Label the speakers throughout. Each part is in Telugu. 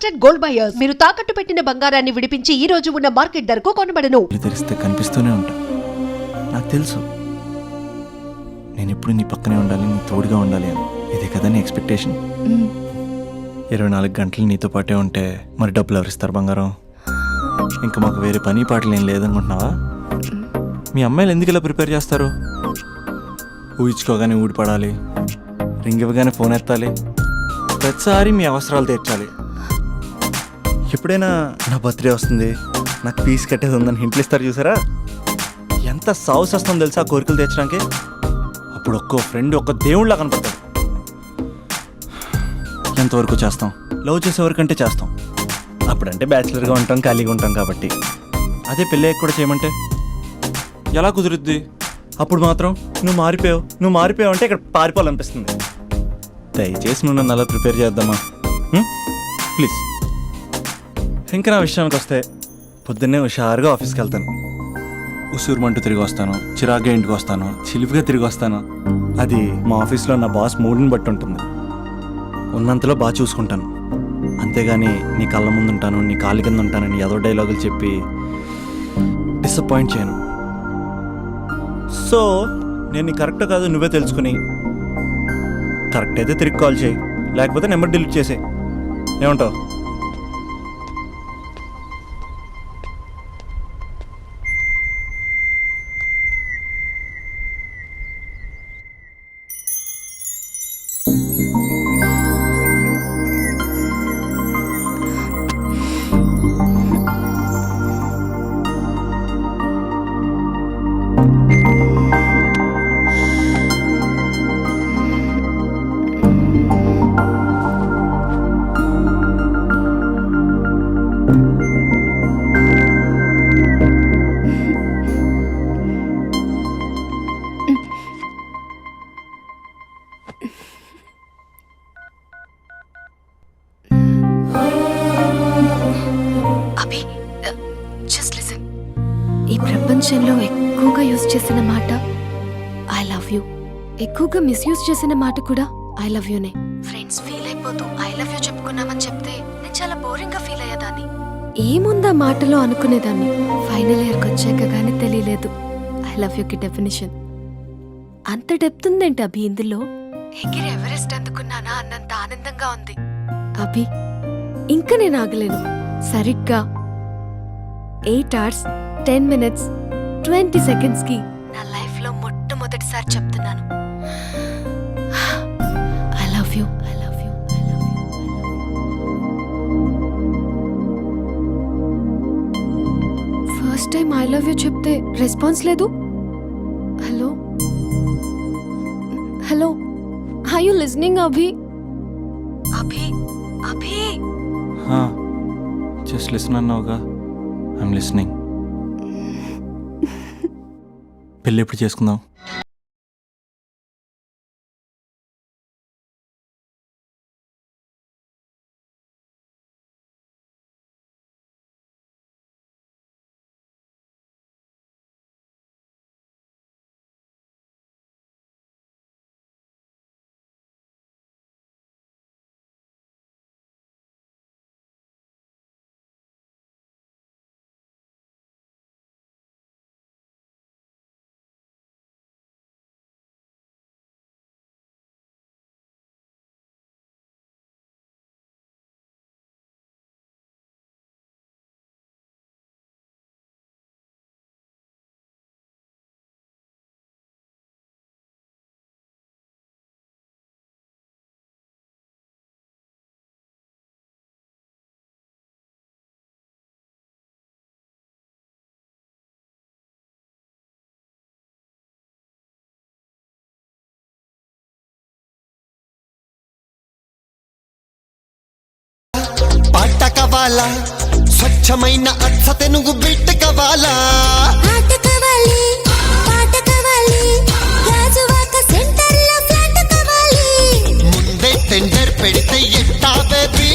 Speaker 1: Trusted gold buyers. మీరు తాకట్టు పెట్టిన బంగారాన్ని విడిపించి ఈ రోజు ఉన్న మార్కెట్ ధరకు కొనబడను.
Speaker 2: తెరిస్తే కనిపిస్తూనే ఉంటా. నాకు తెలుసు నేను ఎప్పుడు నీ పక్కనే ఉండాలి, నీ తోడుగా ఉండాలి అని. ఇదే కదా నీ ఎక్స్పెక్టేషన్. 24 గంటలు నీతో పాటే ఉంటే మరి డబ్బులు ఎవరిస్తారు బంగారం? ఇంకా మాకు వేరే పని పాటలు ఏం లేదనుకుంటున్నావా? మీ అమ్మాయిలు ఎందుకు ఇలా ప్రిపేర్ చేస్తారు? ఊహించుకోగానే ఊడిపడాలి, రింగ్ ఇవ్వగానే ఫోన్ ఎత్తాలి, ప్రతిసారి మీ అవసరాలు తీర్చాలి. ఎప్పుడైనా నా బర్త్డే వస్తుంది, నాకు ఫీజు కట్టేది ఉందని హింట్లు ఇస్తారు చూసారా? ఎంత సాహసం వస్తుందో తెలుసా ఆ కోరికలు తీర్చడానికి. అప్పుడు ఒక్కో ఫ్రెండ్ ఒక్క దేవుళ్ళ కనపడతాడు. ఎంతవరకు చేస్తాం? లవ్ చేసేవరకంటే చేస్తాం. అప్పుడంటే బ్యాచిలర్గా ఉంటాం, ఖాళీగా ఉంటాం కాబట్టి. అదే పెళ్ళి కూడా చేయమంటే ఎలా కుదురుద్ది? అప్పుడు మాత్రం నువ్వు మారిపోయావు అంటే ఇక్కడ పారిపోవాలనిపిస్తుంది. దయచేసి నువ్వు నన్ను అలా ప్రిపేర్ చేద్దామా ప్లీజ్. ఇంకా నా విషయానికి వస్తే పొద్దున్నే హుషారుగా ఆఫీస్కి వెళ్తాను. ఉసూరుమంటూ తిరిగి వస్తాను, చిరాగ్గా ఇంటికి వస్తాను, చిలిపిగా తిరిగి వస్తాను. అది మా ఆఫీస్లో నా బాస్ మూడ్ని బట్టి ఉంటుంది. ఉన్నంతలో బాగా చూసుకుంటాను, అంతేగాని నీ కళ్ళ ముందు ఉంటాను, నీ కాళ్ళ కింద ఉంటానని ఏదో డైలాగులు చెప్పి డిసప్పాయింట్ చేయను. సో నేను నీ కరెక్టో కాదు నువ్వే తెలుసుకుని కరెక్ట్ అయితే తిరిగి కాల్ చేయి, లేకపోతే నెంబర్ డిలీట్ చేసే. ఏమంటావు?
Speaker 3: ఈ ప్రపంచంలో ఎక్కువగా యూజ్ చేసిన మాట ఐ లవ్ యూ, ఎక్కువగా మిస్యూజ్ చేసిన మాట కూడా ఐ లవ్ యూనే. ఫ్రెండ్స్ ఫీల్ అయిపోతూ ఐ లవ్ యూ చెప్పుకున్నామని చెప్తే నేను చాలా బోరింగ్ గా ఫీల్ అయ్యేదాన్ని. ఏముందా మాటలో అనుకునేదాన్ని. ఫైనల్ ఇయర్కి వచ్చాక కానీ తెలియలేదు ఐ లవ్ యూకి డెఫినేషన్. అంత డెప్త్ ఉందేంటి అభి ఇందులో? ఎగిరి ఎవరెస్ట్ అందుకున్నానా అన్నంత ఆనందంగా ఉంది అభి. ఇంకా నేను ఆగలేను. సరిగ్గా 8 hours 10 minutes 20 seconds కి నా లైఫ్ లో మొట్టమొదటిసారి చెప్తున్నాను I love you, I love you, I love you, I love you. First time I love you చెప్తే రెస్పాన్స్ లేదు. Hello hello, are you listening Abhi? Abhi Abhi
Speaker 2: just listen అన్నావుగా. I'm listening. పెళ్ళి ఎప్పుడు చేసుకుందాం?
Speaker 4: పాట కావాలా, స్వచ్ఛమైన అచ్చ తెనుగు బిడ్డ కావాలా,
Speaker 5: ఆట కావాలి, పాట కావాలి, గాజువాక సెంటర్లో ఫ్లాట్ కావాలి.
Speaker 4: ముందే టెండర్ పెడితే ఎట్టా బేబీ,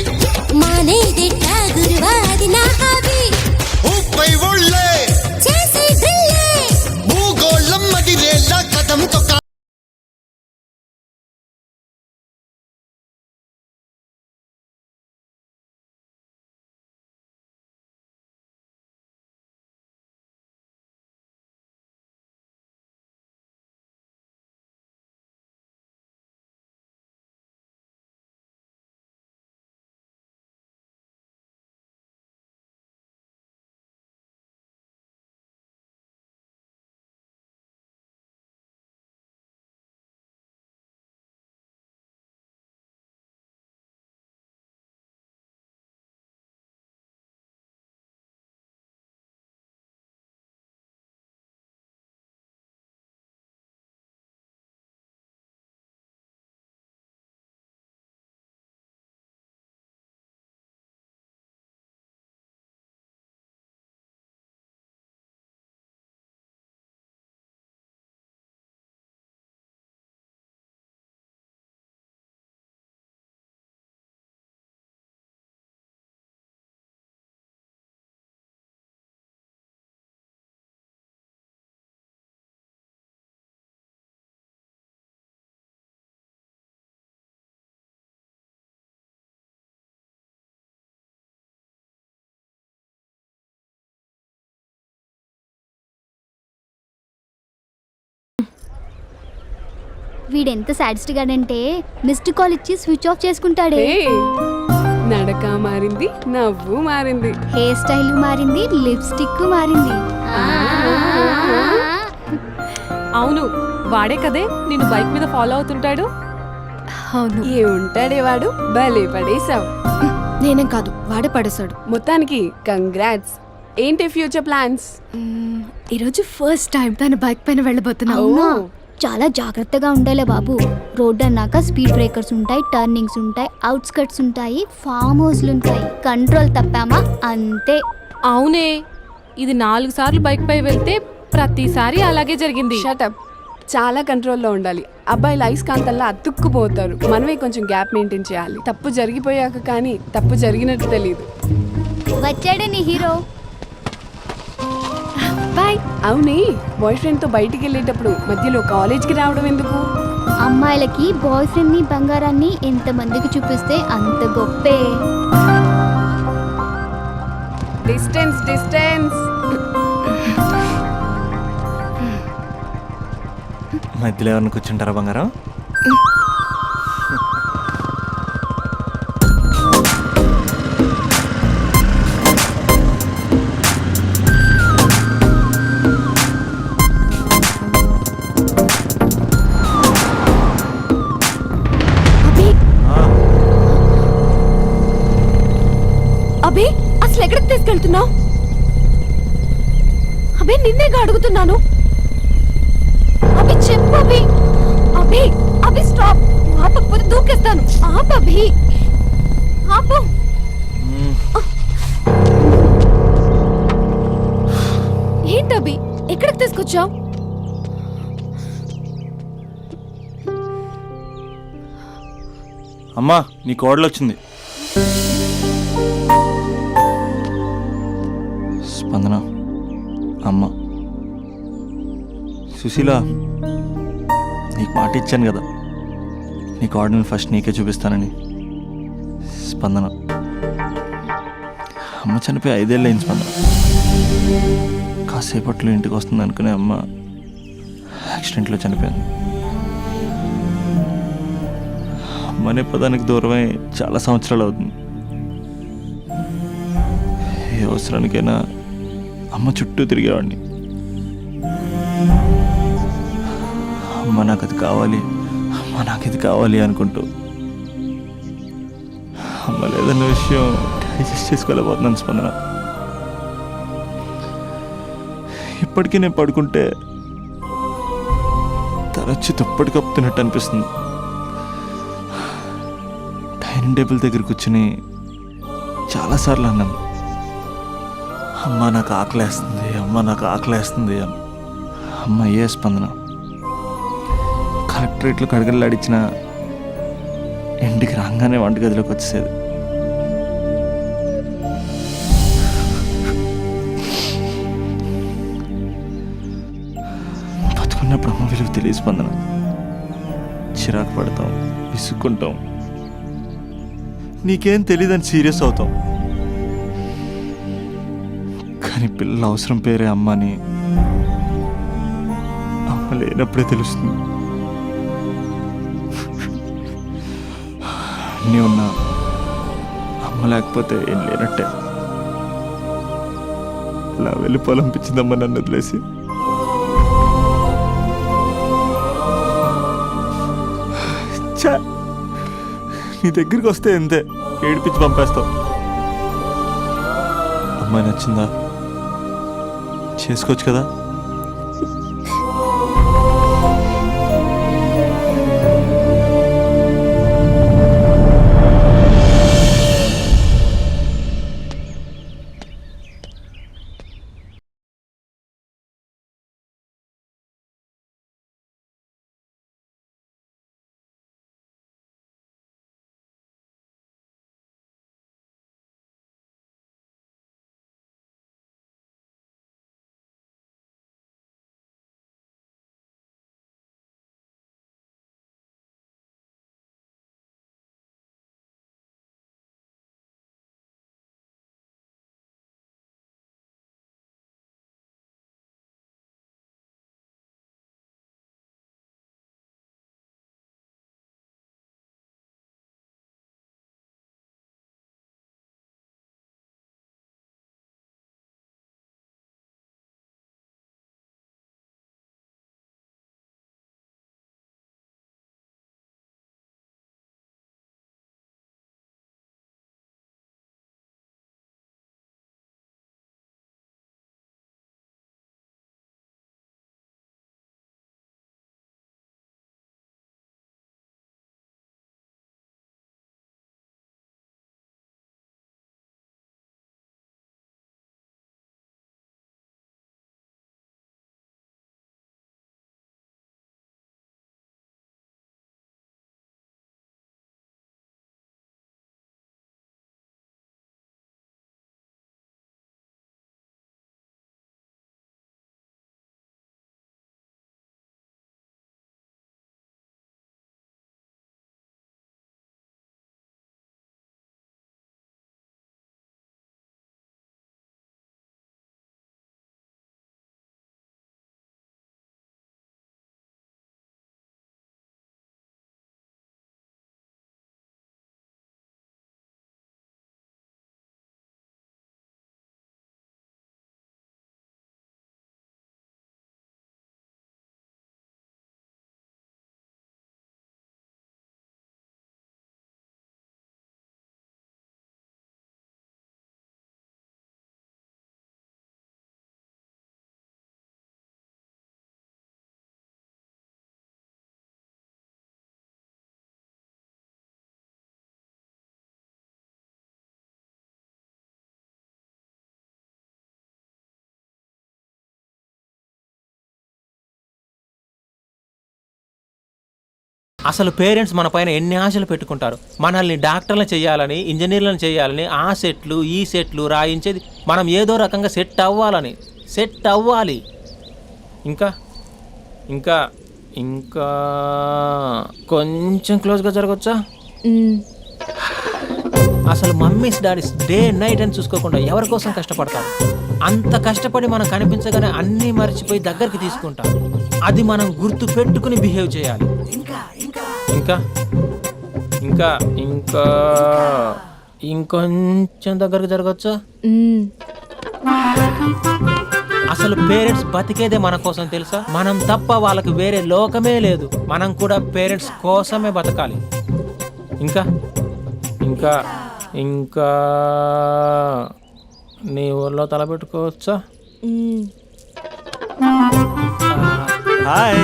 Speaker 5: మానేదిట్టా గురువా అది నా హాబీ.
Speaker 4: ఊపై ఒళ్ళే
Speaker 5: చేసి డ్రిల్లే,
Speaker 4: భూగోళం మదిరేలా కదంతో
Speaker 6: వీడెంత సాడిస్ట్ గాడంటే మిస్డ్ కాల్ ఇచ్చి స్విచ్ ఆఫ్ చేసుకుంటాడే.
Speaker 7: నడక మారింది, నవ్వు మారింది.
Speaker 6: హెయిర్ స్టైల్ మారింది, లిప్స్టిక్ మారింది.
Speaker 7: అవును, వాడే కదే నిన్ను బైక్ మీద ఫాలో అవుతుంటాడు.
Speaker 3: అవును,
Speaker 7: ఏ ఉంటాడే వాడు, భలే పడేసావు.
Speaker 3: నేనేం కాదు, వాడే పడేశాడు.
Speaker 7: మొత్తానికి కంగ్రాట్స్. ఏంటి ఫ్యూచర్ ప్లాన్స్?
Speaker 3: ఈరోజు ఫస్ట్ టైం తన బైక్ పైన వెళ్ళబోతున్నావు.
Speaker 6: అవునా? చాలా జాగ్రత్తగా ఉండాలే బాబు. రోడ్ అన్నాక స్పీడ్ బ్రేకర్స్ ఉంటాయి, టర్నింగ్స్ ఉంటాయి, అవుట్స్కట్స్ ఉంటాయి, ఫామ్ హౌస్లు ఉంటాయి. కంట్రోల్ తప్పామా అంతే.
Speaker 8: అవునే, ఇది 4 సార్లు బైక్ పై వెళ్తే ప్రతిసారి అలాగే జరిగింది.
Speaker 7: షటప్. చాలా కంట్రోల్లో ఉండాలి. అబ్బాయిలు అయస్కాంతల్లా అతుక్కుపోతారు. మనమే కొంచెం గ్యాప్ మెయింటైన్ చేయాలి. తప్పు జరిగిపోయాక కానీ తప్పు జరిగినట్టు తెలియదు.
Speaker 6: వచ్చాడే నీ హీరో.
Speaker 3: బాయ్.
Speaker 7: అవునే, బాయ్ ఫ్రెండ్ తో బయటికి వెళ్ళేటప్పుడు మధ్యలో కాలేజ్కి రావడం ఎందుకు?
Speaker 6: అమ్మాయిలకి బాయ్ ఫ్రెండ్ ని బంగారాన్ని ఎంత మందికి చూపిస్తే అంత గొప్పే.
Speaker 7: Distance distance.
Speaker 2: మధ్యలో ఎవరిని కూర్చుంటారా బంగారం?
Speaker 3: అభి, అసలు ఎక్కడికి తీసుకెళ్తున్నావు? అభి, నిన్నేగా అడుగుతున్నాను. అభి, చెప్పు అభి. అభి, అభి స్టాప్. ఆపకపోతే దూకేస్తాను. ఆపు అభి, ఆపు. ఏంటభి, ఎక్కడికి తీసుకొచ్చావు?
Speaker 2: అమ్మా, నీ కోడలు వచ్చింది. స్పందన, అమ్మ. సుశీల, నీకు మాట ఇచ్చాను కదా, నీ కోడల్ని ఫస్ట్ నీకే చూపిస్తానని. స్పందన, అమ్మ చనిపోయి 5 ఏళ్ళు అయింది స్పందన. కాసేపట్లో ఇంటికి వస్తుంది అనుకునే అమ్మ యాక్సిడెంట్లో చనిపోయింది. అమ్మ అనే పదానికి దూరమై చాలా సంవత్సరాలు అవుతుంది. ఏ అవసరానికైనా అమ్మ చుట్టూ తిరిగేవాడిని. అమ్మ నాకు అది కావాలి, అమ్మ నాకు ఇది కావాలి అనుకుంటూ అమ్మ లేదన్న విషయం డైజెస్ట్ చేసుకోలేకపోతున్నాను స్పందన. ఇప్పటికీ నేను పడుకుంటే తరచి దుప్పటి కప్పుతున్నట్టు అనిపిస్తుంది. డైనింగ్ టేబుల్ దగ్గర కూర్చుని చాలాసార్లు అన్నాను, అమ్మ నాకు ఆకలేస్తుంది, అమ్మ నాకు ఆకలేస్తుంది అని. అమ్మ ఏ స్పందన. కలెక్టరేట్లో కడగలాడిచ్చిన ఇంటికి రాగానే వంటగదిలోకి వచ్చేసేది. బతుకున్నప్పుడు అమ్మ విలువ తెలియ స్పందన. చిరాకు పడతాం, విసుక్కుంటాం, నీకేం తెలియదని సీరియస్ అవుతాం. కానీ పిల్లల అవసరం పేరే అమ్మ అని అమ్మ లేనప్పుడే తెలుస్తుంది. అన్నీ ఉన్నా అమ్మ లేకపోతే ఏం లేనట్టే. ఇలా వెళ్ళిపోవాలనిపించిందమ్మ నన్ను వదిలేసి. ఛా, నీ దగ్గరికి వస్తే ఎంతే ఏడిపించి పంపేస్తావు. అమ్మాయి నచ్చిందా? చేసుకోవచ్చు కదా.
Speaker 9: అసలు పేరెంట్స్ మన పైన ఎన్ని ఆశలు పెట్టుకుంటారు. మనల్ని డాక్టర్లను చేయాలని, ఇంజనీర్లను చేయాలని, ఆ సెట్లు ఈ సెట్లు రాయించేది మనం ఏదో రకంగా సెట్ అవ్వాలి. ఇంకా ఇంకా ఇంకా కొంచెం క్లోజ్గా జరగచ్చా? అసలు మమ్మీస్ డాడీస్ డే నైట్ అని చూసుకోకుండా ఎవరి కోసం కష్టపడతారు. అంత కష్టపడి మనం కనిపించగానే అన్నీ మర్చిపోయి దగ్గరికి తీసుకుంటాం. అది మనం గుర్తు పెట్టుకుని బిహేవ్ చేయాలి. ఇంకా ఇంకా ఇంకా ఇంకొంచెం దగ్గరకు జరగచ్చా? అసలు పేరెంట్స్ బతికేదే మన కోసం తెలుసా? మనం తప్ప వాళ్ళకి వేరే లోకమే లేదు. మనం కూడా పేరెంట్స్ కోసమే బతకాలి. ఇంకా ఇంకా ఇంకా నీ ఊర్లో తలపెట్టుకోవచ్చా?
Speaker 2: హాయ్.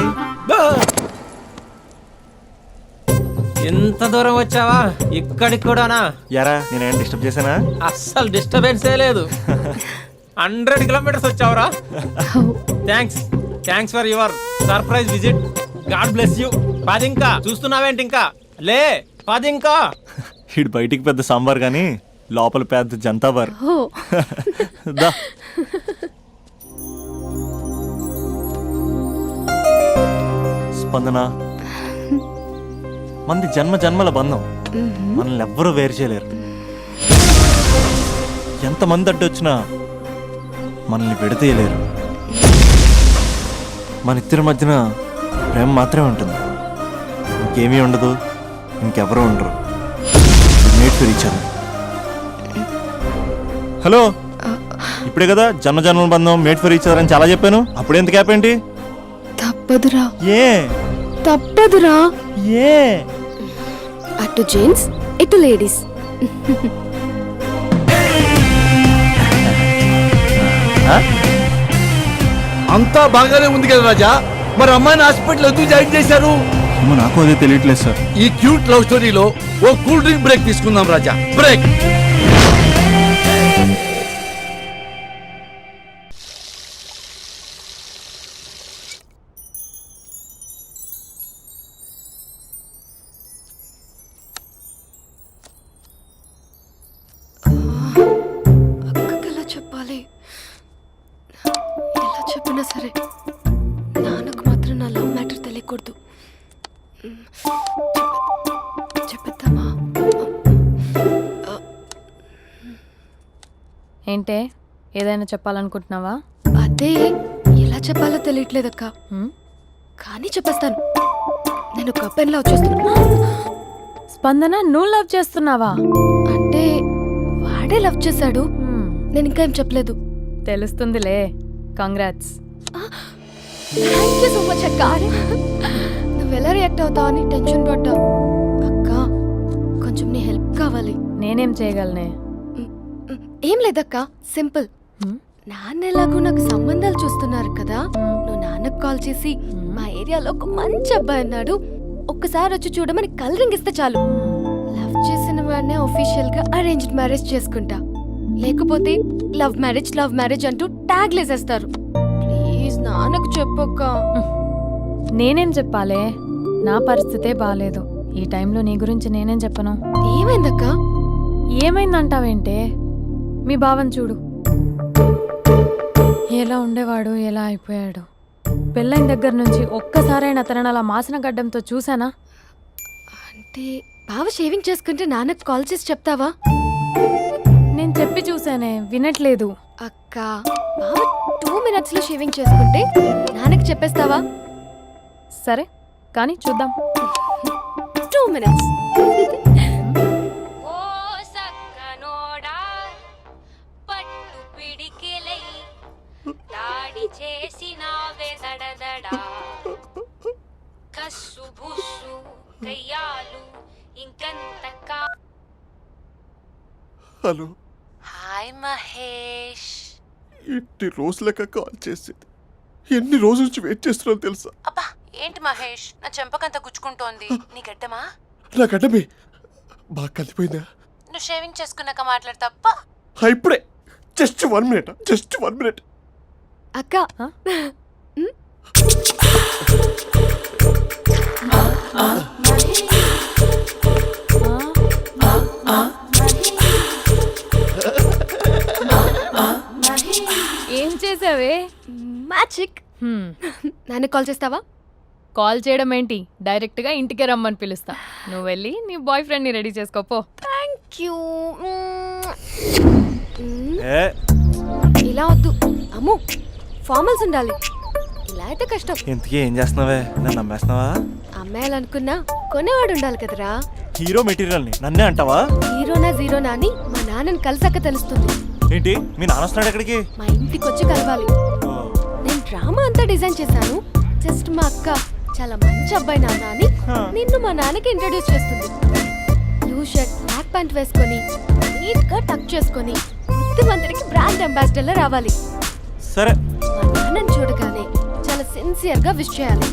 Speaker 9: ఎంత దూరం వచ్చావా? ఇక్కడికి కూడానా?
Speaker 2: యారా నేనేం డిస్టర్బ్ చేశానా?
Speaker 9: అస్సలు డిస్టర్బెన్సే లేదు. 100 కిలోమీటర్స్ వచ్చావురా. Thanks for your surprise visit. God bless you. పదింకా చూస్తున్నావేంటి? ఇంకా లే, పదింకా.
Speaker 2: ఇటు బయటికి పెద్ద సాంబార్ కానీ లోపల పెద్ద జంతా బార్. దా. స్పందన, మనది జన్మల బంధం. మనల్ని ఎవ్వరూ వేరు చేయలేరు. ఎంతమంది అడ్డొచ్చినా మనల్ని విడతీయలేరు. మన ఇద్దరి మధ్యన ప్రేమ మాత్రమే ఉంటుంది. ఇంకేమీ ఉండదు, ఇంకెవరూ ఉండరు. Made for each other. Hello, ఇప్పుడే కదా జన్మల బంధం, మేట్ ఫర్ ఈచ్ అదర్ అని చాలా చెప్పాను. అప్పుడెంత గ్యాప్ ఏంటి?
Speaker 3: తప్పదురా,
Speaker 2: ఏ
Speaker 3: తప్పదురా.
Speaker 2: ఏ
Speaker 3: అటు జెంట్స్ ఇటు లేడీస్.
Speaker 10: అంతా బాగానే ఉంది కదా రాజా, మరి అమ్మాయిని హాస్పిటల్ ఎందుకు జాయిన్ చేశారు?
Speaker 2: నాకు అదే తెలియట్లేదు సార్.
Speaker 10: ఈ క్యూట్ లవ్ స్టోరీలో ఓ కూల్ డ్రింక్ బ్రేక్ తీసుకుందాం రాజా. బ్రేక్.
Speaker 3: అక్కకి ఎలా చెప్పాలి? ఎలా చెప్పినా సరే నాన్నకు మాత్రం నా లవ్ మ్యాటర్ తెలియకూడదు. చెప్పేద్దామా?
Speaker 8: ఏంటే, ఏదైనా చెప్పాలనుకుంటున్నావా?
Speaker 3: అదే ఎలా చెప్పాలో తెలియట్లేదక్క. కానీ చెప్పేస్తాను. నేను ఒక అబ్బాయిని లవ్ చేస్తున్నా.
Speaker 8: స్పందన, నువ్వు లవ్ చేస్తున్నావా?
Speaker 3: అంటే వాడే లవ్ చేశాడు. నేను ఇంకా ఏం చెప్పలేదు.
Speaker 8: తెలుస్తుందిలే. Congrats.
Speaker 3: Thank you so much అక్క. నువ్వు ఎలా రియాక్ట్ అవుతావు అని టెన్షన్ పడ్డావు. అక్క, కొంచెం నీ హెల్ప్ కావాలి.
Speaker 8: నేనేం చేయగలనే?
Speaker 3: ఏం లేదక్క, సింపుల్. నాన్న ఎలాగో నాకు సంబంధాలు చూస్తున్నారు కదా, నువ్వు నాన్నకు కాల్ చేసి మా ఏరియాలో ఒక మంచి అబ్బాయి అన్నాడు, ఒక్కసారి వచ్చి చూడమని కలరింగ్ ఇస్తే చాలు. లవ్ చేసిన వాడినే ఒఫీషియల్ గా అరేంజ్డ్ మ్యారేజ్ చేసుకుంటా. లేకపోతే లవ్ మ్యారేజ్ అంటూ ట్యాగ్ లేసేస్తారు. ప్లీజ్ నాన్నకు చెప్పక్క.
Speaker 8: నేనేం చెప్పాలే? నా పరిస్థితే బాలేదు. ఈ టైంలో నీ గురించి నేనేం చెప్పను?
Speaker 3: ఏమైందక్క?
Speaker 8: ఏమైందంటావేంటే? మీ బావని చూడు, ఎలా ఉండేవాడు, ఎలా అయిపోయాడు. పెళ్ళైన దగ్గర నుంచి ఒక్కసారైనా తనని అలా మాసిన గడ్డంతో చూసానా?
Speaker 3: అంటే బావ షేవింగ్ చేసుకుంటే నాన్నకు కాల్ చేసి చెప్తావా?
Speaker 8: నేను చెప్పి చూసానే, వినట్లేదు.
Speaker 3: అక్క, బావ 2 minutes లో షేవింగ్ చేసుకుంటే నాన్నకి చెప్పేస్తావా?
Speaker 8: సరే కానీ చూద్దాం.
Speaker 3: 2 minutes.
Speaker 10: హలో.
Speaker 11: హాయ్ మహేష్.
Speaker 10: ఎన్ని రోజులక కాల్ చేసేది? ఎన్ని రోజుల నుంచి వెయిట్ చేస్తున్నావు తెలుసా?
Speaker 11: అబ్బా, ఏంటి మహేష్, నా చెంపకంత గుచ్చుకుంటోంది. నీ గడ్డమా?
Speaker 10: నా గడ్డమే బాగా కలిపోయిందా?
Speaker 11: నువ్వు షేవింగ్ చేసుకున్నాక మాట్లాడు తప్ప.
Speaker 10: ఇప్పుడే జస్ట్ 1 minute.
Speaker 3: అక్క,
Speaker 8: ఏం చేసావే?
Speaker 3: మ్యాజిక్. నాన్న కాల్ చేస్తావా?
Speaker 8: కాల్ చేయడం ఏంటి, డైరెక్ట్గా ఇంటికే రమ్మని పిలుస్తా. నువ్వు వెళ్ళి నీ బాయ్ ఫ్రెండ్ని రెడీ చేసుకోపో.
Speaker 3: Thank you.
Speaker 2: ఏ
Speaker 3: ఇలా వద్దు అమ్ము, ఫార్మల్స్ ఉండాలి. ఇలా అయితే కష్టం.
Speaker 2: ఇంతకీ ఏం చేస్తున్నావే? నన్ను నమ్మేస్తున్నావా?
Speaker 3: అమ్మాయాలనుకున్నా కొనేవాడు ఉండాలి కదరా.
Speaker 2: హీరో మెటీరియల్ని నన్నే అంటావా?
Speaker 3: హీరోనా జీరోనా అని మా నాన్నని కలిసాక తెలుస్తుంది.
Speaker 2: ఏంటి మీ నాన్న వస్తున్నాడు ఎక్కడికి?
Speaker 3: మా ఇంటికి వచ్చి కలవాలి. నేను డ్రామా అంతా డిజైన్ చేశాను. జస్ట్ మా అక్క చాలా మంచి అబ్బాయి నాన్న అని నిన్ను మా నాన్నకి ఇంట్రడ్యూస్ చేస్తుంది. బ్లూ షర్ట్ బ్లాక్ ప్యాంట్ వేసుకొని నీట్ గా టక్ చేసుకొని బుద్ధిమంతుడికి బ్రాండ్ అంబాసిడర్ లా రావాలి.
Speaker 2: సరే.
Speaker 3: మా నాన్నని చూడగానే చాలా సిన్సియర్ గా విష్ చేయాలి.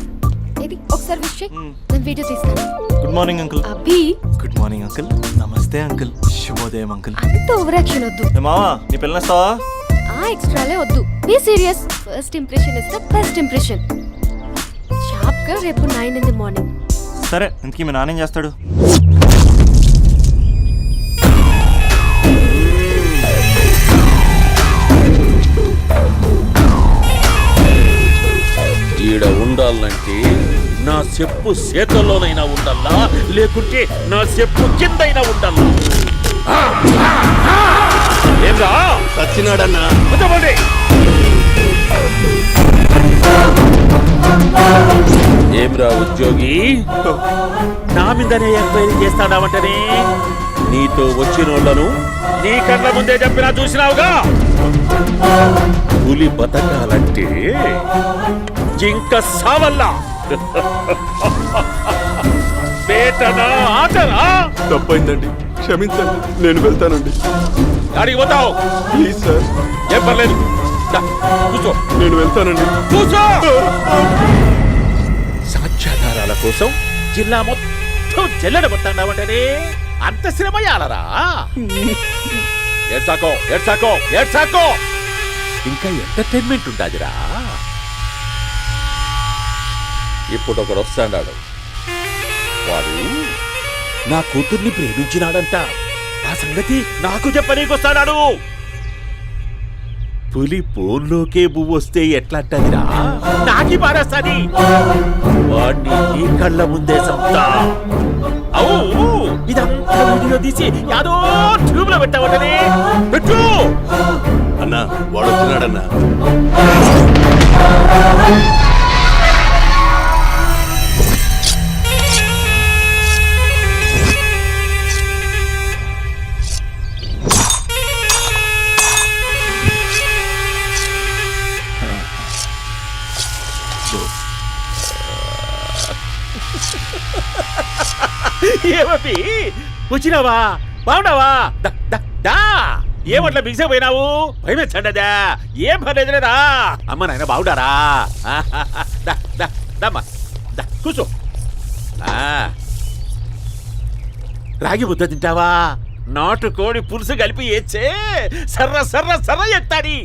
Speaker 3: ఇది ఒకసారి విష్ చేయి, నేను వీడియో తీస్తాను.
Speaker 2: Good morning uncle.
Speaker 3: Abhi.
Speaker 2: Good morning uncle. నమస్తే అంకుల్. శుభోదయం అంకుల్.
Speaker 3: అంత ఓవర్ యాక్షన్ వద్దు.
Speaker 2: మావా నీ పిల్లనేస్తావా?
Speaker 3: ఆ ఎక్స్ట్రాలే వద్దు. Be serious. First impression is the best impression. Sharp గా రేపు 9 in the morning.
Speaker 2: సరే. ఇంతకీ మీ నాన్న ఏం చేస్తాడు?
Speaker 12: ఈడ ఉండాలంటే నా చెప్పు చేతల్లోనైనా ఉండాలా, లేకుంటే నా చెప్పు కిందైనా ఉండాలా. ఏంరా
Speaker 10: సచ్చినాడన్నా.
Speaker 12: ఏమ్రా ఉద్యోగి, నా మీదనే ఎంక్వైరీ చేస్తాడావంటనే? నీతో వచ్చినోళ్లను నీ కళ్ళ ముందే చెప్పినా చూసినావుగా. పులి బతకాలంటే జింక సావల్లా. బేటనా ఆటనా?
Speaker 10: తప్పైందండి, క్షమించండి. నేను వెళ్తానండి.
Speaker 12: అడిగి పోతావు?
Speaker 10: Please sir.
Speaker 12: ఏం పర్లేదు, కూర్చో.
Speaker 10: నేను వెళ్తానండి.
Speaker 12: కూర్చో. సాక్ష్యాధారాల కోసం జిల్లా మొత్తం జల్లెడబట్టావంటనే అంత శ్రమ యాలరా? ఏడ్సాకో ఏడ్సాకో ఏడ్సాకో. ఇంకా ఎంటర్టైన్మెంట్ ఉండాదిరా. ఇప్పుడు ఒకడు వస్తాడాడు. వాడు నా కూతుర్ని ప్రేమించినాడంట. ఆ సంగతి నాకు చెప్పనీకొస్తాడాడు. పులి ఫోన్లోకే పువ్వు వస్తే ఎట్లాంటదిరా? నాకి పారేస్తాది. వాడిని నీ కళ్ళ ముందే సంతా. అవు ఇదంతా వీడియో తీసి యాదో ట్యూబ్ లో పెట్టావటనే. పెట్టు
Speaker 10: అన్నా, వాడు వచ్చినాడన్నా.
Speaker 12: ఏమీ వచ్చినావా? బాగున్నావా? ఏమట్లా బిగిసిపోయినావు? భయమేచ్చండదా? ఏం పర్లేదులేదా? అమ్మ నాయన బాగుండారా? కూర్చో. రాగి ముద్ద తింటావా? నాటు కోడి పులుసు కలిపి ఏచ్చే సర్ర సర్ర సర్ర ఎత్తాడి.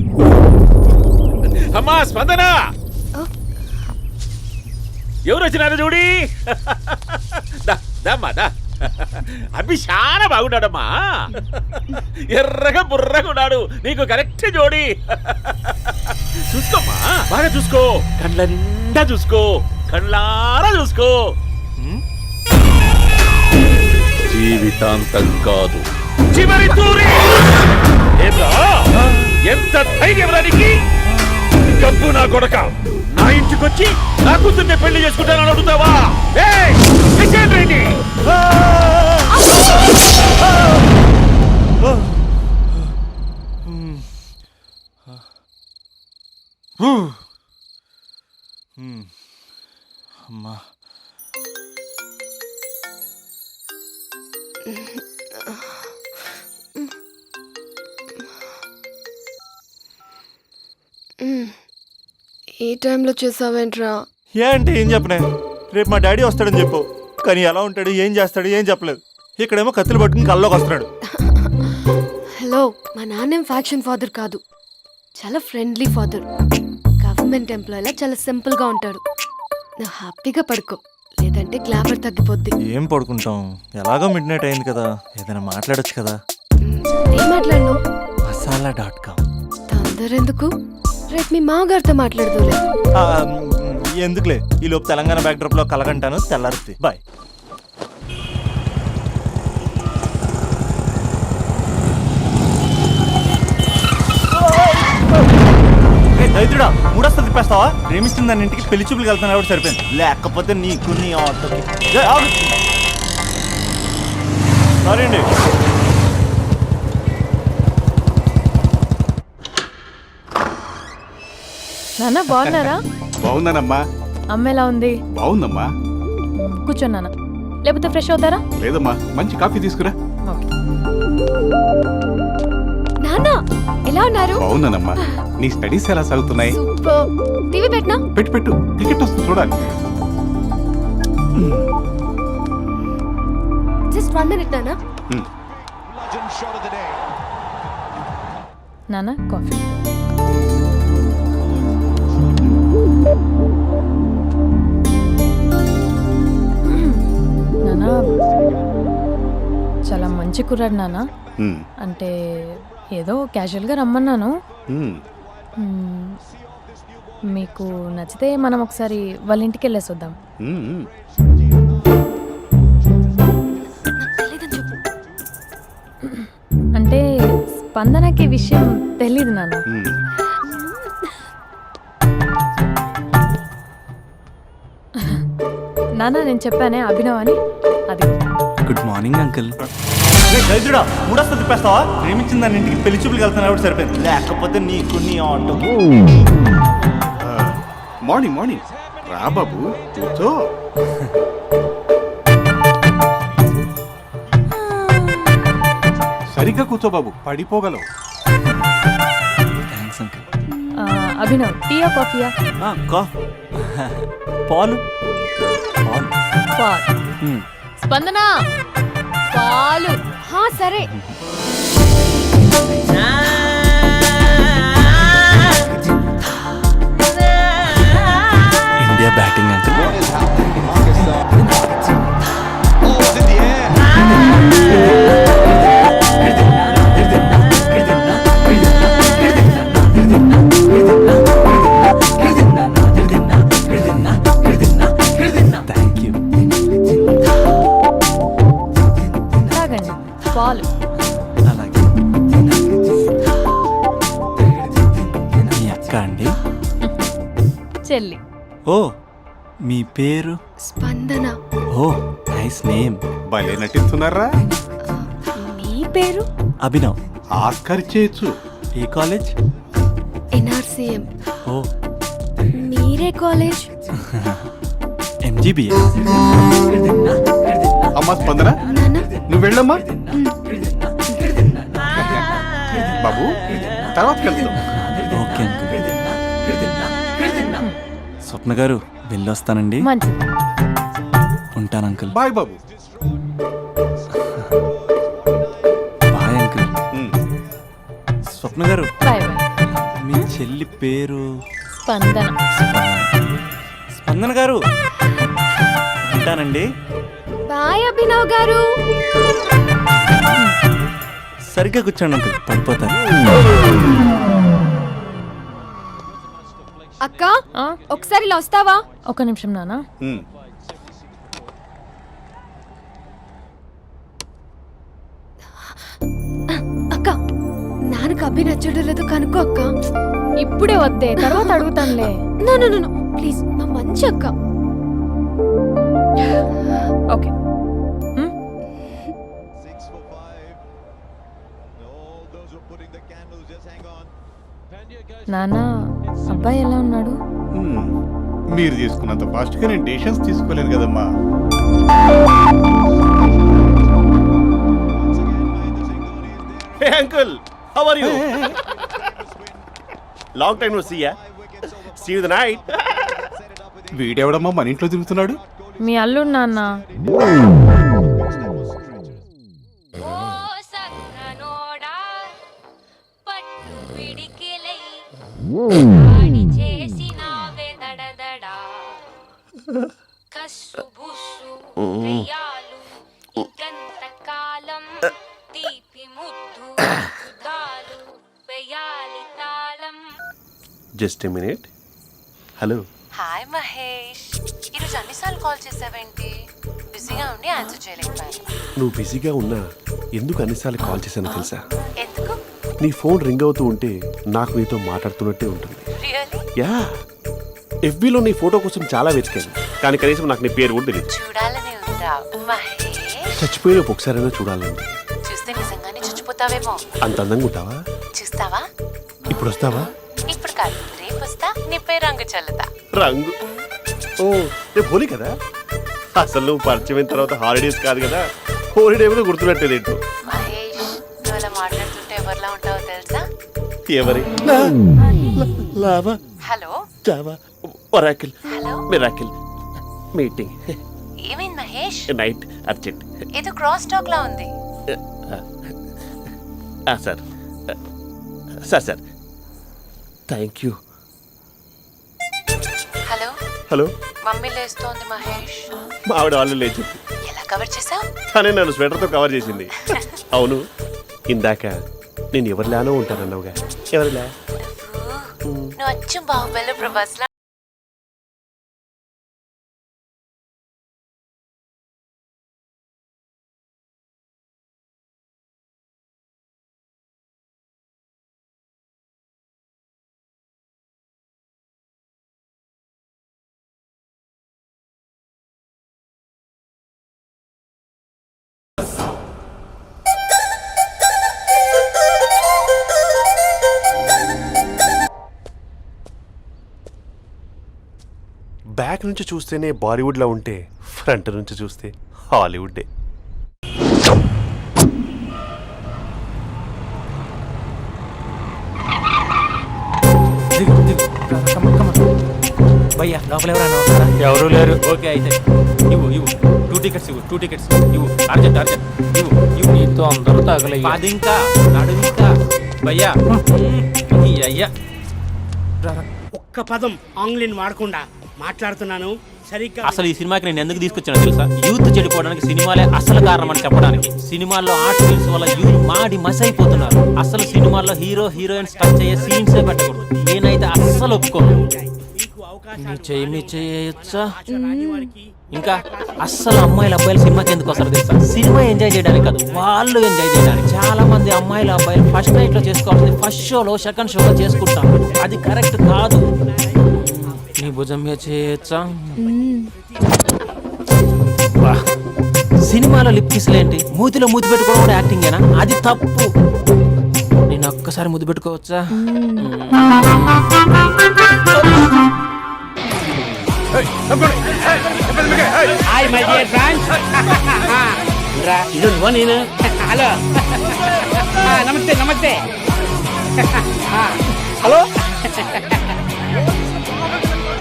Speaker 12: అమ్మా స్పందన, ఎవరు వచ్చినారు చూడి. అభి చాలా బాగున్నాడమ్మా. ఎర్రగా బుర్రగా ఉన్నాడు. నీకు కరెక్ట్ జోడి. చూసుకోమ్మా, బాగా చూసుకో. కళ్ళ నిండా చూసుకో, కళ్ళారా చూసుకో. జీవితాంతం కాదు, చివరి తూరి. ఎంత ధైర్యం రానికి? గబ్బు నా కొడక, నా ఇంటికొచ్చి నా కూతుర్ని పెళ్లి చేసుకుంటానని అడుగుతావా?
Speaker 2: అమ్మా,
Speaker 3: ఈ టైంలో చేసావేంట్రా?
Speaker 2: ఏంటి ఏం చెప్పనే? రేపు మా డాడీ వస్తాడని చెప్పు. కానీ ఎలా ఉంటాడు, ఏం చేస్తాడు ఏం చెప్పలేదు. ఇక్కడేమో కత్తులు పట్టుకుని కల్లోకి వస్తున్నాడు.
Speaker 3: హలో, మా నాన్నేం ఫ్యాక్షన్ ఫాదర్ కాదు. చాలా ఫ్రెండ్లీ ఫాదర్. గవర్నమెంట్ ఎంప్లాయీలా చాలా సింపుల్గా ఉంటాడు. నువ్వు హ్యాపీగా పడుకో, లేదా
Speaker 7: అంటే గ్లామర్ తగ్గిపోద్ది.
Speaker 2: ఏం పడుకుంటాం, ఎలాగో మిడ్ నైట్ అయింది కదా, ఏదైనా మాట్లాడొచ్చు కదా.
Speaker 7: ఏం మాట్లాడను?
Speaker 2: మసాలా.com.
Speaker 7: తొందర ఎందుకు? రేపు మీ మామగారితో మాట్లాడదులే.
Speaker 2: ఎందుకులే, ఈ లోపు తెలంగాణ బ్యాక్డ్రాప్ లో కలగంటాను, తెల్లారుద్ది. బాయ్. దైత్రుడా, మూడొస్తా తిప్పేస్తావా? ప్రేమిస్తుంది దాని ఇంటికి పెళ్లి చూపులు వెళ్తాను కాబట్టి సరిపోయింది, లేకపోతే నీకు నీ ఆటోకి. సారీ అండి.
Speaker 8: నాన్న బాగున్నారా?
Speaker 10: బాగున్నానమ్మా.
Speaker 8: అమ్మ ఎలా ఉంది?
Speaker 10: బాగుందమ్మా.
Speaker 8: కూర్చోండి నాన్న, లేకపోతే ఫ్రెష్ అవుతారా?
Speaker 10: లేదమ్మా, మంచి కాఫీ తీసుకురా.
Speaker 3: నాన్న ఎలా ఉన్నారు?
Speaker 10: బాగున్నానమ్మా. నీ స్టడీస్ ఎలా సాగుతున్నాయి?
Speaker 3: సూపర్. టీవీ పెట్టినా?
Speaker 10: పెట్టు, క్రికెట్ వస్తుంది చూడాలి.
Speaker 3: జస్ట్ 1 minute నాన్న.
Speaker 8: నాన్న కాఫీ. నాన్న చాలా మంచి కుర్రాడు నాన్న. అంటే ఏదో క్యాజువల్గా రమ్మన్నాను. మీకు నచ్చితే మనం ఒకసారి వాళ్ళ ఇంటికి వెళ్ళేసి వద్దాం. అంటే స్పందనకి విషయం తెలీదు నాన్న. నాన్న నేను చెప్పానే అభినవ్ అని, అది.
Speaker 2: Good morning uncle. దైత్రుడా, మూడొస్తా తిప్పేస్తావా? ప్రేమించింది దాని ఇంటికి పెళ్లి చూపులు వెళ్తాను కాబట్టి సరిపోయింది, లేకపోతే నీకు నీ ఆటోకి.
Speaker 10: మార్నింగ్ రా బాబు, కూర్చో. సరిగ్గా కూర్చో బాబు, పడిపోగలవు.
Speaker 2: Thanks uncle.
Speaker 8: అభినవ్ టీయా కాఫీయా?
Speaker 2: పాలు.
Speaker 8: స్పందన పాలు.
Speaker 3: సరే.
Speaker 2: India batting uncle. Thank you.
Speaker 8: తాగండి పాలు.
Speaker 2: అలాగే. మీ అక్క అండి?
Speaker 8: చెల్లి.
Speaker 2: ఓ, మీ పేరు?
Speaker 3: స్పందన.
Speaker 2: ఓ, నైస్ నేమ్.
Speaker 10: భలే నటిస్తున్నారా?
Speaker 3: మీ పేరు?
Speaker 2: అభినవ్.
Speaker 10: ఆస్కార్ చేయొచ్చు.
Speaker 2: ఏ కాలేజ్?
Speaker 3: NRCM.
Speaker 2: ఓ,
Speaker 3: మీరే కాలేజ్?
Speaker 2: MGBA.
Speaker 10: అమ్మా స్పందన,
Speaker 3: నాన్న
Speaker 10: నువ్వు వెళ్ళమ్మా. బాబు, తర్వాత వెళ్తాం.
Speaker 2: Okay uncle. స్వప్న గారు, వెళ్ళొస్తానండి.
Speaker 8: మంచిది.
Speaker 2: ఉంటాను అంకుల్.
Speaker 10: బాయ్ బాబు.
Speaker 2: Bye uncle. Swapna garu,
Speaker 8: bye bye.
Speaker 2: మీ చెల్లి పేరు?
Speaker 8: స్పందన.
Speaker 2: స్పందన గారు, ఉంటానండి.
Speaker 3: బాయ్ అభినవ్ గారు.
Speaker 2: సరిగ్గా కూర్చోండి అంకుల్, పడిపోతాను.
Speaker 3: అక్క ఒకసారి ఇలా వస్తావా?
Speaker 8: ఒక నిమిషం నాన్న.
Speaker 3: అక్క నాన్నకు అభి నచ్చడం లేదో కనుక్కో అక్క.
Speaker 8: ఇప్పుడే వద్దే, తర్వాత అడుగుతానులే.
Speaker 3: నో ప్లీజ్, మా మంచి అక్క.
Speaker 8: ఓకే. నాన్న, అబ్బాయి ఎలా ఉన్నాడు?
Speaker 10: మీరు తీసుకున్నంత ఫాస్ట్గా నేను డెసిషన్స్ తీసుకోలేను కదమ్మా.
Speaker 12: Hey uncle, how are you? Long time no see ya. See you the night.
Speaker 10: వీడెవడమ్మా మన ఇంట్లో తిరుగుతున్నాడు?
Speaker 8: మీ అల్లుడు నాన్న.
Speaker 5: చేసినావే దడదడా కస్సు బుస్సు
Speaker 10: just a minute. Hello.
Speaker 11: Hi Mahesh, ఈరోజు అన్నిసార్లు కాల్ చేసావేంటి? బిజీగా ఉండి ఆన్సర్ చేయలేకపోయాను.
Speaker 10: నువ్వు బిజీగా ఉన్నా ఎందుకు అన్నిసార్లు కాల్ చేశానో తెలుసా?
Speaker 11: ఎందుకు?
Speaker 10: నీ ఫోన్ రింగ్ అవుతూ ఉంటే నాకు నీతో మాట్లాడుతున్నట్టే ఉంటుంది.
Speaker 11: రియల్లీ?
Speaker 10: యా, ఎఫ్బీలో నీ ఫోటో కోసం చాలా వెతికాను, కానీ కనీసం నాకు నీ పేరు కూడా తెలియదు.
Speaker 11: చూడాలని ఉందా మహేష్?
Speaker 10: చచ్చిపోయిన ఒకసారైనా చూడాలండి.
Speaker 11: చూస్తే నిజంగానే చచ్చిపోతావేమో.
Speaker 10: అంత అందంగా ఉంటావా?
Speaker 11: చూస్తావా?
Speaker 10: ఇప్పుడు వస్తావా?
Speaker 11: ఇప్పుడు కాదు, రేపు వస్తా, నీపై రంగు చల్లుతా.
Speaker 10: రంగు? ఓ, రేపు హోలీ కదా. అసలు నువ్వు పరిచయం అయిన తర్వాత హాలిడేస్ కాదు కదా, హోలిడే కూడా గుర్తుపెట్టేది ఏంటో.
Speaker 11: మహేష్, నువ్వు అలా మాట్లాడుతుంటే ఎవరిలా ఉంటావో తెలుసా?
Speaker 10: ఎవరి? Lava,
Speaker 11: hello,
Speaker 10: Java, Oracle,
Speaker 11: hello,
Speaker 10: miracle, meeting,
Speaker 11: ఏమైంది మహేష్?
Speaker 10: Night, urgent.
Speaker 11: ఏదో క్రాస్ టాక్ లా ఉంది.
Speaker 10: Sir sir sir thank you.
Speaker 11: Hello,
Speaker 10: hello,
Speaker 11: mummy లేస్తోంది మహేష్.
Speaker 10: మా ఆవిడ వాళ్ళు లేచి
Speaker 11: ఎలా కవర్ చేసావు?
Speaker 10: తనే నన్ను స్వెటర్తో కవర్ చేసింది. అవును, ఇందాక నేను ఎవరిలానో ఉంటానన్నావుగా, ఎవరిలా?
Speaker 11: నువ్వు అచ్చం బాహుబలి ప్రభాస్ లా.
Speaker 10: బ్యాక్ నుంచి చూస్తేనే బాలీవుడ్లా ఉంటే ఫ్రంట్ నుంచి చూస్తే హాలీవుడ్డే.
Speaker 9: భయ్యా లోపల ఎవరైనా ఉన్నారా? ఎవరు లేరు. ఓకే అయితే ఇవ్వు 2 టికెట్స్ ఇవ్వు, 2 టికెట్స్ ఇవ్వు, అర్జెంట్ ఇవ్వు. నీతో అందరూ తగలయ్య. అది ఇంకా నడు ఇంకా భయ్యా. అయ్యా
Speaker 13: ఒక్క పదం ఆంగ్లీన్ వాడకుండా మాట్లాడుతున్నాను సరిగ్గా.
Speaker 9: అసలు ఈ సినిమాకి నేను ఎందుకు తీసుకొచ్చానో తెలుసా? యూత్ చెడిపోవడానికి సినిమాలే అసలు కారణం అని చెప్పడానికి. సినిమాల్లో ఆర్ట్ ఫిల్మ్స్ వల్ల యూత్ మాడి మస్ అయిపోతున్నారు. అసలు సినిమాల్లో హీరో హీరోయిన్స్ టచ్ అయ్యే సీన్సే పెట్టకూడదు. నేనైతే అస్సలు ఒప్పుకోను. చేయొచ్చా? ఇంకా అస్సలు అమ్మాయిలు అబ్బాయిలు సినిమాకి ఎందుకు వస్తారు తెలుసా? సినిమా ఎంజాయ్ చేయడానికి కాదు, వాళ్ళు ఎంజాయ్ చేయడానికి. చాలా మంది అమ్మాయిలు అబ్బాయిలు ఫస్ట్ నైట్ లో చేసుకోవాల్సింది ఫస్ట్ షోలో సెకండ్ షోలో చేసుకుంటాం. అది కరెక్ట్ కాదు. నీ భుజం మీద చేయొచ్చా? సినిమాలో లిప్ కిస్లేంటి? మూతిలో మూతి పెట్టుకోవడం కూడా యాక్టింగేనా? అది తప్పు. నేను ఒక్కసారి ముద్దు పెట్టుకోవచ్చా?
Speaker 13: Hi my dear friends. ఇది నువ్వు నేను. హలో, నమస్తే నమస్తే. హలో,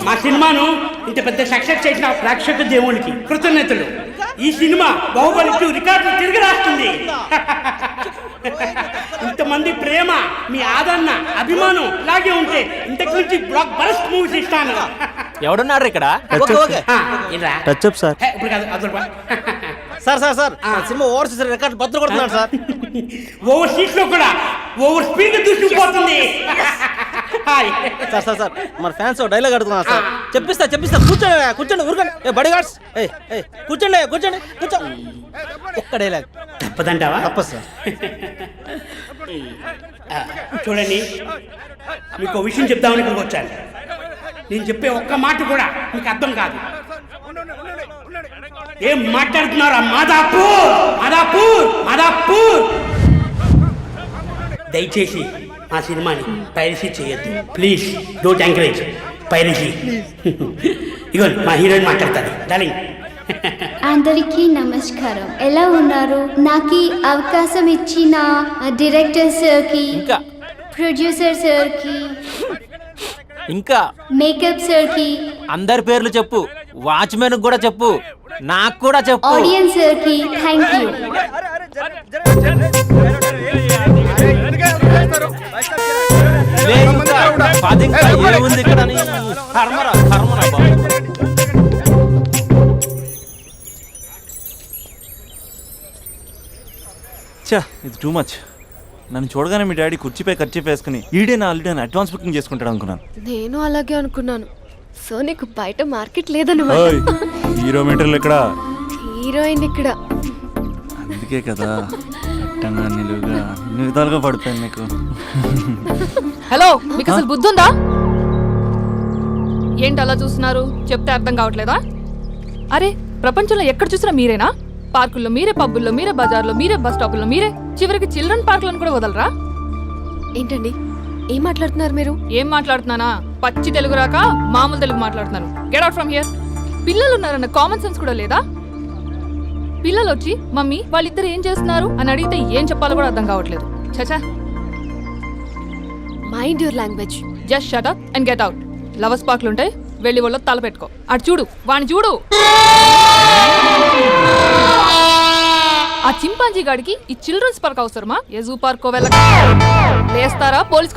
Speaker 13: మా సినిమాను ఇంత పెద్ద సక్సెస్ చేసిన ప్రేక్షక దేవునికి కృతజ్ఞతలు. ఈ సినిమా బాహుబలి 2 రికార్డులు తిరిగి రాస్తుంది. ఇంతమంది ప్రేమ, మీ ఆదరణ, అభిమానం ఇలాగే ఉంటే ఇంతకు నుంచి బ్లాక్ బరస్ట్ మూవీస్ ఇస్తాను.
Speaker 9: ఎవడున్నారు ఇక్కడ?
Speaker 2: Touch up sir.
Speaker 13: ఇప్పుడు కాదు, అదొక
Speaker 2: sir sir sir cinema overseas record బద్దలు కొడుతున్నాడు సార్.
Speaker 13: ఓవర్ సీట్ లో కూడా ఓవర్ స్పీడ్ దూసుకుపోతుంది.
Speaker 2: సార్ సార్ సార్ మన ఫ్యాన్స్ డైలాగ్ అడుగుతున్నారు సార్. చెప్పిస్తా కూర్చోండి ఊరుకోండి. బడి గార్డ్స్ కూర్చోండి కూర్చో. ఒక్క డైలాగ్
Speaker 13: తప్పదంటావా?
Speaker 2: తప్పదు సార్.
Speaker 13: చూడండి, మీకు విషయం చెప్దామని ఇక్కడికి వచ్చాను. నేను చెప్పే ఒక్క మాట కూడా మీకు అర్థం కాదు. ఏం మాట్లాడుతున్నారా? మాదాపూర్. దయచేసి మా సినిమాని పైరసీ చేయొద్దు ప్లీజ్. Don't encourage piracy. ఇగో మా హీరోయిన్ మాట్లాడతారు. డార్లింగ్.
Speaker 6: అందరికీ నమస్కారం. ఎలా ఉన్నారు? నాకు ఈ అవకాశం ఇచ్చిన డైరెక్టర్ సార్కి,
Speaker 9: ఇంకా
Speaker 6: ప్రొడ్యూసర్ సార్కి,
Speaker 9: ఇంకా
Speaker 6: మేకప్ సార్కి,
Speaker 9: అందరి పేర్లు చెప్పు, వాచ్మెన్ కూడా చెప్పు, నాకు కూడా చెప్పు,
Speaker 6: ఆడియన్స్ సార్కి థ్యాంక్ యూ.
Speaker 9: ఏముంది ఇక్కడ? కర్మరా బాబు.
Speaker 2: చా ఇది టూ మచ్. నన్ను చూడగానే మీ డాడీ కుర్చీపై ఖర్చు వేసుకుని ఈడే నా ఆల్రెడీ అని అడ్వాన్స్ బుకింగ్ చేసుకుంటాడు అనుకున్నాను.
Speaker 3: నేను అలాగే అనుకున్నాను. సో నీకు బయట మార్కెట్ లేదన్నమాట.
Speaker 2: ఓయ్, హీరో మీటర్లు ఇక్కడ,
Speaker 3: హీరోయిన్ ఇక్కడ.
Speaker 2: అందుకే కదా అట్టంగా నిలువుగా అన్ని విధాలుగా పడిపోయాను నీకు.
Speaker 8: హలో, మీకు అసలు బుద్ధి ఉందా? ఏంటి అలా చూస్తున్నారు? చెప్తే అర్థం కావట్లేదా? అరే, ప్రపంచంలో ఎక్కడ చూసినా మీరేనా? పార్కుల్లో మీరే, పబ్బుల్లో మీరే, బజార్లో మీరే, బస్ స్టాపుల్లో మీరే, చివరికి చిల్డ్రన్ పార్కులను కూడా వదలరా?
Speaker 3: ఏంటండి ఏం మాట్లాడుతున్నారు మీరు?
Speaker 8: ఏం మాట్లాడుతున్నానా? పచ్చి తెలుగు రాక మామూలు తెలుగు మాట్లాడుతున్నాను. Get out from here. పిల్లలు ఉన్నారన్న కామన్ సెన్స్ కూడా లేదా? పిల్లలు వచ్చి మమ్మీ వాళ్ళిద్దరు ఏం చేస్తున్నారు అని అడిగితే ఏం చెప్పాలో కూడా అర్థం కావట్లేదు. చచా.
Speaker 3: Mind your language.
Speaker 8: Just shut up and get out. Lovers పార్క్లు ఉంటాయి, వెళ్ళి వాళ్ళ తల పెట్టుకో. అటు చూడు, వాణ్ణి చూడు. ఆ చింపాంజీ గాడికి ఈ చిల్డ్రన్స్ పార్క్ అవసరమా? ఏ జూ పార్కో వెళ్ళక లేస్తారా? పోలీస్